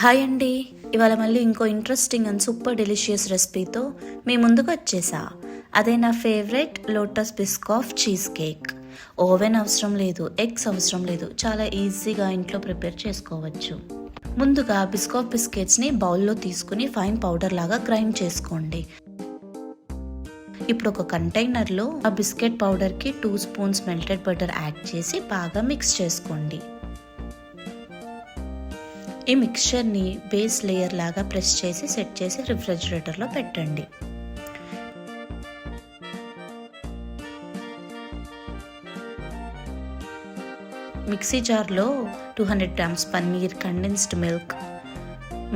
Hi అండి, ఇవాళ మళ్ళీ ఇంకో ఇంట్రెస్టింగ్ అండ్ సూపర్ డెలిషియస్ రెసిపీతో మీ ముందుకు వచ్చేసా. అదే నా favourite lotus biscoff cheese cake. Oven అవసరం లేదు, ఎగ్స్ అవసరం లేదు, చాలా ఈజీగా ఇంట్లో ప్రిపేర్ చేసుకోవచ్చు. ముందుగా బిస్కాఫ్ బిస్కెట్స్ని బౌల్లో తీసుకుని ఫైన్ పౌడర్ లాగా గ్రైండ్ చేసుకోండి. ఇప్పుడు ఒక కంటైనర్లో ఆ బిస్కెట్ పౌడర్కి 2 స్పూన్స్ మెల్టెడ్ బటర్ యాడ్ చేసి బాగా మిక్స్ చేసుకోండి. ఈ మిక్చర్ని బేస్ లేయర్ లాగా ప్రెస్ చేసి సెట్ చేసి రిఫ్రిజిరేటర్లో పెట్టండి. మిక్సీ జార్లో 200 గ్రామ్స్ పన్నీర్, కండెన్స్డ్ మిల్క్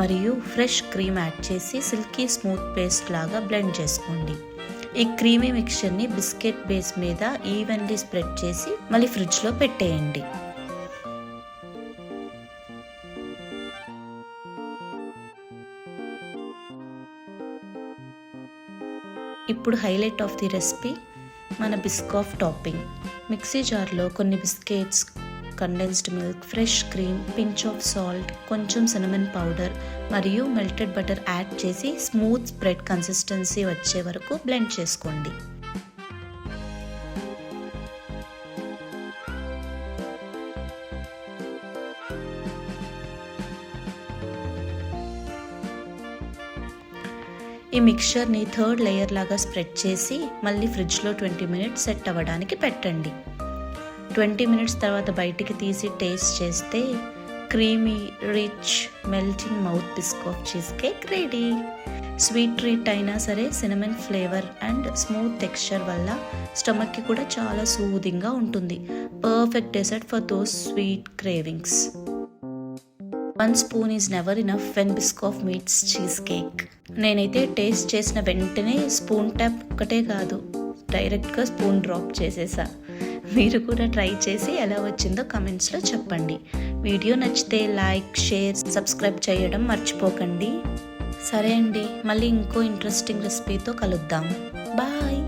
మరియు ఫ్రెష్ క్రీమ్ యాడ్ చేసి సిల్కీ స్మూత్ పేస్ట్ లాగా బ్లెండ్ చేసుకోండి. ఈ క్రీమీ మిక్చర్ని బిస్కెట్ బేస్ మీద ఈవెన్లీ స్ప్రెడ్ చేసి మళ్ళీ ఫ్రిడ్జ్లో పెట్టేయండి. ఇప్పుడు హైలైట్ ఆఫ్ ది రెసిపీ మన బిస్కాఫ్ టాపింగ్. మిక్సీ జార్లో కొన్ని biscuits, condensed milk, fresh cream, pinch of salt, కొంచెం సినమన్ పౌడర్ మరియు మెల్టెడ్ బటర్ యాడ్ చేసి స్మూత్ స్ప్రెడ్ కన్సిస్టెన్సీ వచ్చే వరకు బ్లెండ్ చేసుకోండి. ఈ మిక్చర్ని 3rd లేయర్ లాగా స్ప్రెడ్ చేసి మళ్ళీ ఫ్రిడ్జ్లో 20 మినిట్స్ సెట్ అవ్వడానికి పెట్టండి. 20 మినిట్స్ తర్వాత బయటికి తీసి టేస్ట్ చేస్తే creamy, rich, melting mouth biscoff cheese cake ready. Sweet treat అయినా సరే cinnamon flavour and smooth texture వల్ల స్టమక్కి కూడా చాలా సూదింగ్గా ఉంటుంది. Perfect dessert for those sweet cravings. 1 spoon is never enough when Biscoff meets cheesecake. నేనైతే టేస్ట్ చేసిన వెంటనే స్పూన్ ట్యాప్ ఒక్కటే కాదు, డైరెక్ట్గా స్పూన్ డ్రాప్ చేసేసా. మీరు కూడా ట్రై చేసి ఎలా వచ్చిందో కమెంట్స్లో చెప్పండి. వీడియో నచ్చితే లైక్, షేర్, సబ్స్క్రైబ్ చేయడం మర్చిపోకండి. సరే అండి, మళ్ళీ ఇంకో ఇంట్రెస్టింగ్ రెసిపీతో కలుద్దాం. బాయ్.